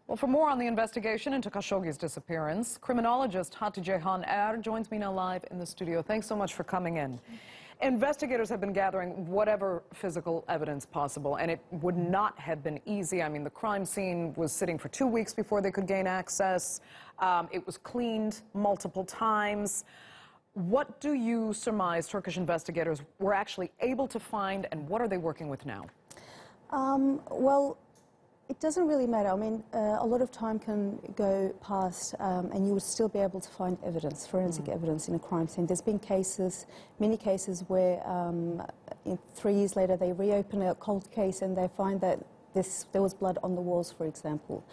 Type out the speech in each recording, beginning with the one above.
Well, for more on the investigation into Khashoggi's disappearance, criminologist Hatice Han Er joins me now live in the studio. Thanks so much for coming in. Investigators have been gathering whatever physical evidence possible, and it would not have been easy. I mean, the crime scene was sitting for 2 weeks before they could gain access. It was cleaned multiple times. What do you surmise Turkish investigators were actually able to find, and what are they working with now? Well, it doesn't really matter. I mean, a lot of time can go past and you would still be able to find evidence, forensic evidence in a crime scene. There's been cases, many cases where 3 years later they reopen a cold case and they find that there was blood on the walls, for example.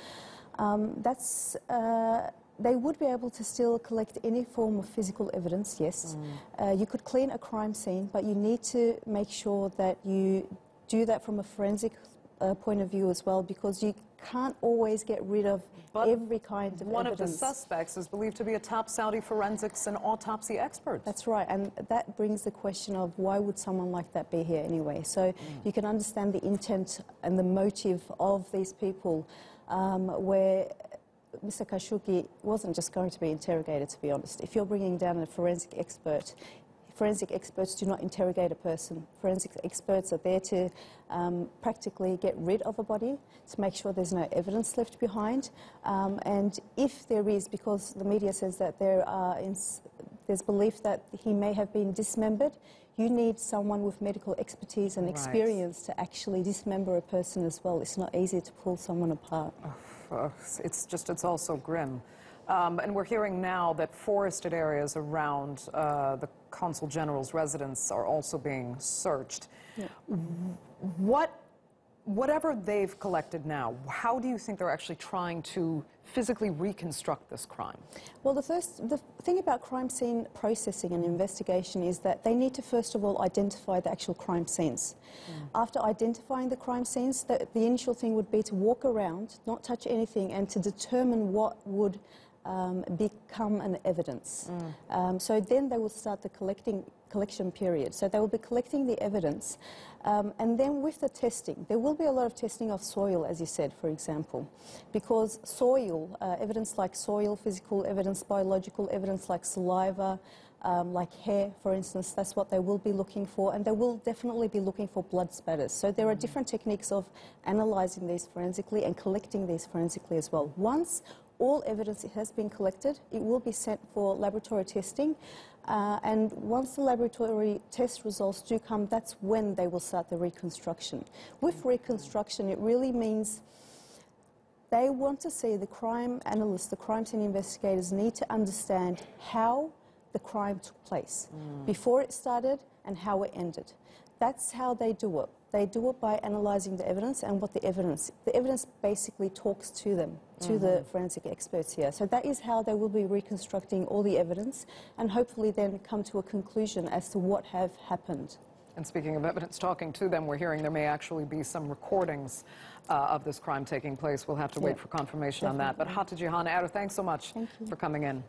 They would be able to still collect any form of physical evidence, yes. You could clean a crime scene, but you need to make sure that you do that from a forensic point of view as well, because you can't always get rid of every kind of evidence. One of the suspects is believed to be a top Saudi forensics and autopsy expert. That's right, and that brings the question of why would someone like that be here anyway? So you can understand the intent and the motive of these people, where Mr. Khashoggi wasn't just going to be interrogated, to be honest. If you're bringing down a forensic expert, forensic experts do not interrogate a person. Forensic experts are there to practically get rid of a body, to make sure there's no evidence left behind. And if there is, because the media says that there's belief that he may have been dismembered, you need someone with medical expertise and experience to actually dismember a person as well. It's not easy to pull someone apart. It's all so grim. And we're hearing now that forested areas around the Consul General's residence are also being searched. Yeah. Whatever they've collected now, how do you think they're actually trying to physically reconstruct this crime? Well, the thing about crime scene processing and investigation is that they need to first of all identify the actual crime scenes. After identifying the crime scenes, the initial thing would be to walk around, not touch anything, and to determine what would become an evidence. So then they will start the collection period. So they will be collecting the evidence, and then with the testing, there will be a lot of testing of soil, as you said, for example, because soil, evidence like soil, physical evidence, biological evidence like saliva, like hair, for instance, that's what they will be looking for, and they will definitely be looking for blood spatters. So there are different techniques of analysing these forensically and collecting these forensically as well. Once all evidence has been collected, it will be sent for laboratory testing, and once the laboratory test results do come, that's when they will start the reconstruction. With reconstruction, it really means they want to see, the crime analysts, the crime scene investigators need to understand how the crime took place, before it started and how it ended. That's how they do it. They do it by analysing the evidence and what the evidence basically talks to them, to the forensic experts here. So that is how they will be reconstructing all the evidence and hopefully then come to a conclusion as to what have happened. And speaking of evidence talking to them, we're hearing there may actually be some recordings of this crime taking place. We'll have to wait for confirmation on that. But Hatice Han Er, thanks so much for coming in.